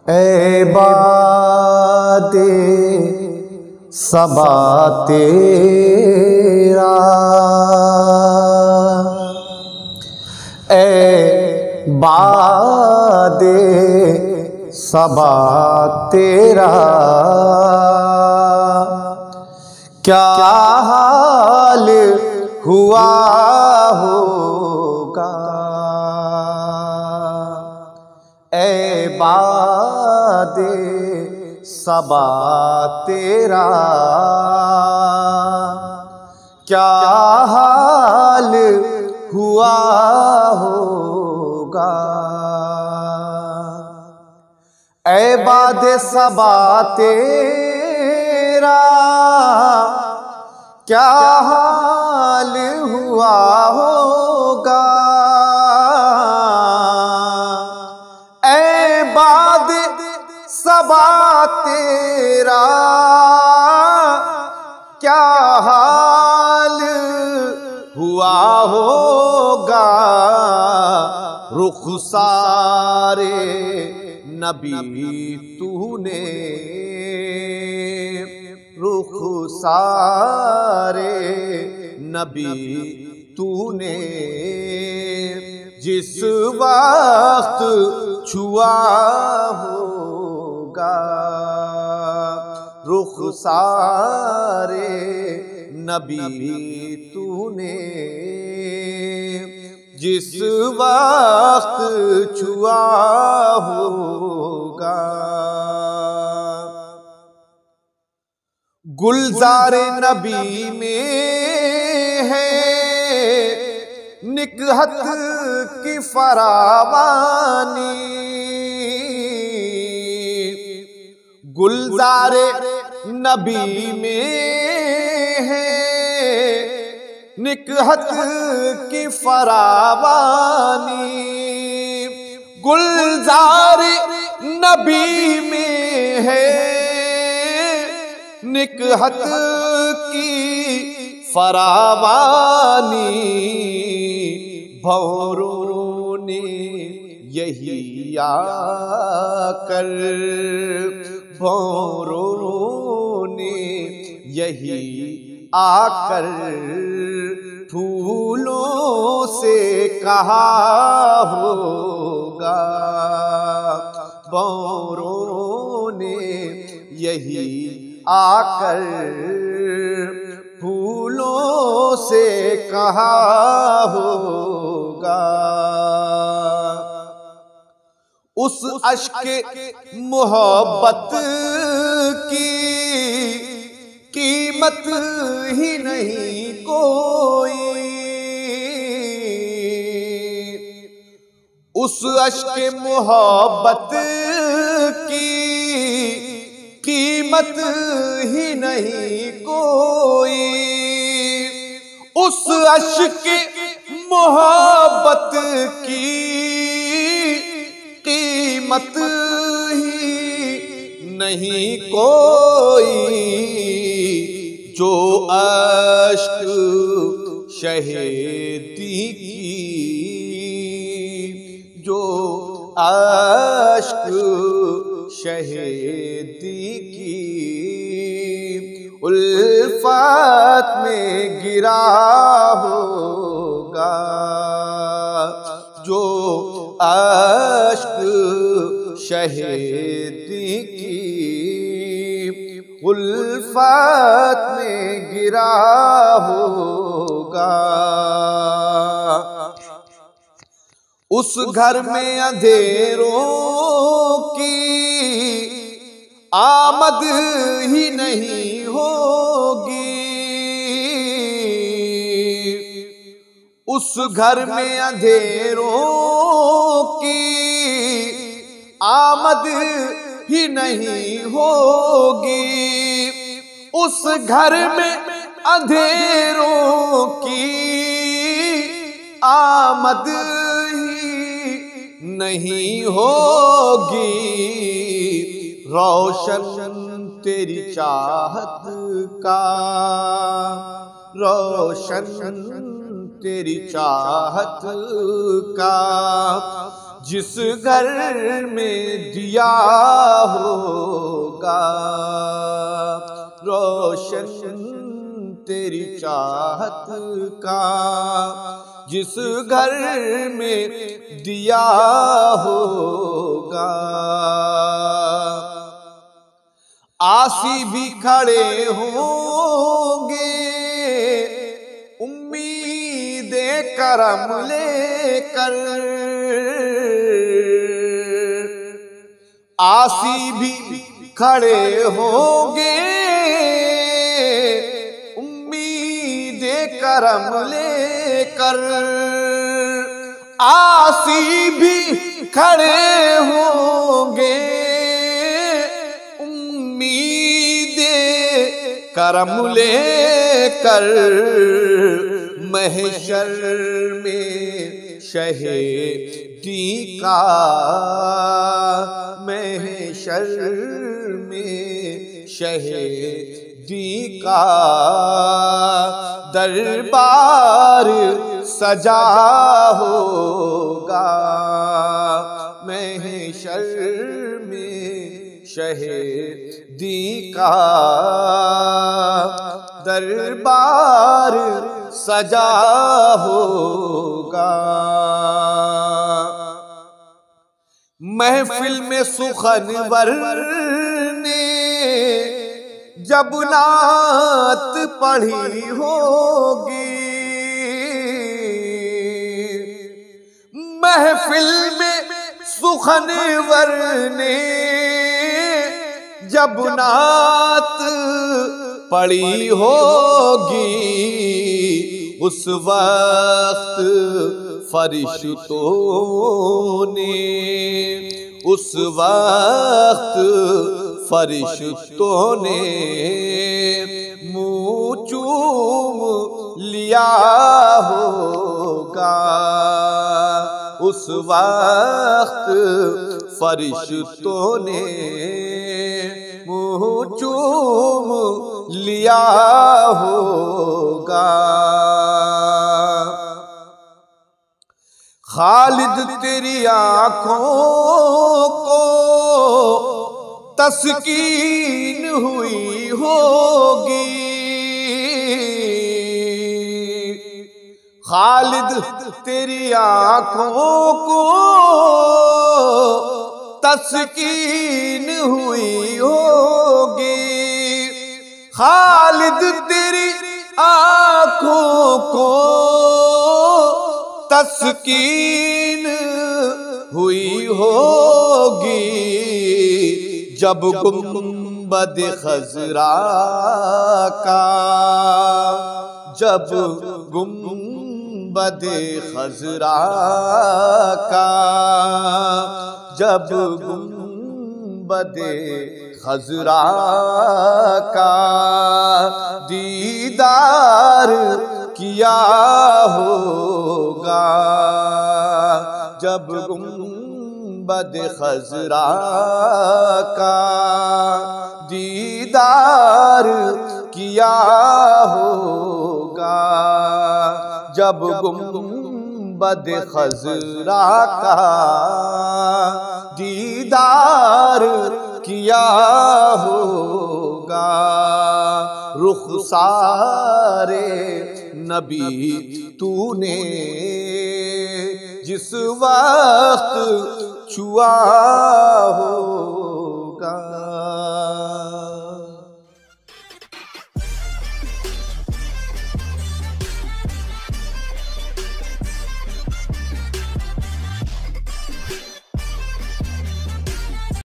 ऐ बादे सबा तेरा, ऐ बादे सबा तेरा, क्या हाल हुआ होगा। ऐ बादे सबा तेरा, क्या हाल हुआ होगा। ऐ बादे सबा तेरा, क्या हाल हुआ होगा। ऐ बादे सबा तेरा, क्या हाल हुआ होगा। रुखसारे नबी तूने, रुखसारे नबी तूने, जिस वक्त छुआ होगा। रुखसारे नबी तूने, जिस वक्त छुआ होगा। गुलज़ारे नबी में है निकहत की फरावानी। गुलज़ारे नबी में है निकहत की फरावानी। गुलज़ारे नबी में है निकहत की फरावानी। भौरों ने यही आकर, भौरों ने यही आकर फूलों से कहा होगा। भौरों ने यही आकर फूलों से कहा होगा। उस अश्के मोहब्बत की कीमत ही नहीं कोई। उस अश्के मोहब्बत की कीमत ही नहीं कोई। उस अश्के मोहब्बत की कीमत ही नहीं कोई। जो अश्क शहीदी की, जो अश्क शहीदी की उल्फत में गिरा होगा। जो अश्क शहीदी की उल्फत में गिरा होगा। उस घर में अंधेरों की आमद ही नहीं होगी। उस घर में अंधेरों की आमद ही नहीं होगी। उस घर में अंधेरों की आमद नहीं होगी। रोशन तेरी चाहत का, रोशन तेरी चाहत का जिस घर में दिया होगा रोशन तेरी चाहत का, जिस घर में दिया होगा। आसी भी खड़े होंगे उम्मीदे करम लेकर, आसी भी खड़े होंगे उम्मीदे करम लेकर, आसी भी खड़े होंगे उम्मीदे करम लेकर। महशर में शहीदी का, महशर में शहीदी का दरबार सजा होगा। महशर में शहीदी का दरबार सजा होगा। महफिल में सुखनवर ने जब नात पढ़ी होगी, महफिल में सुखनवर ने जब नात पढ़ी होगी, उस वक्त फरिश्तों ने, उस वक्त फरिश्तों ने मुँह चूम लिया होगा। उस वक्त फरिश्तों ने मुँह चूम लिया होगा। खालिद तेरी आँखों को तस्कीन हुई होगी, खालिद तेरी आँखों को तस्कीन हुई होगी, खालिद तेरी आँखों को तस्कीन हुई होगी। जब गुंबद खजरा का, जब गुंबद खजरा का, जब गुंबद खजरा का दीदार किया होगा। जब गुंबद खजरा का दीदार किया होगा, जब गुंबद खजरा का दीदार किया होगा। रुखसारे नबी तूने जिस वक्त छुआ हो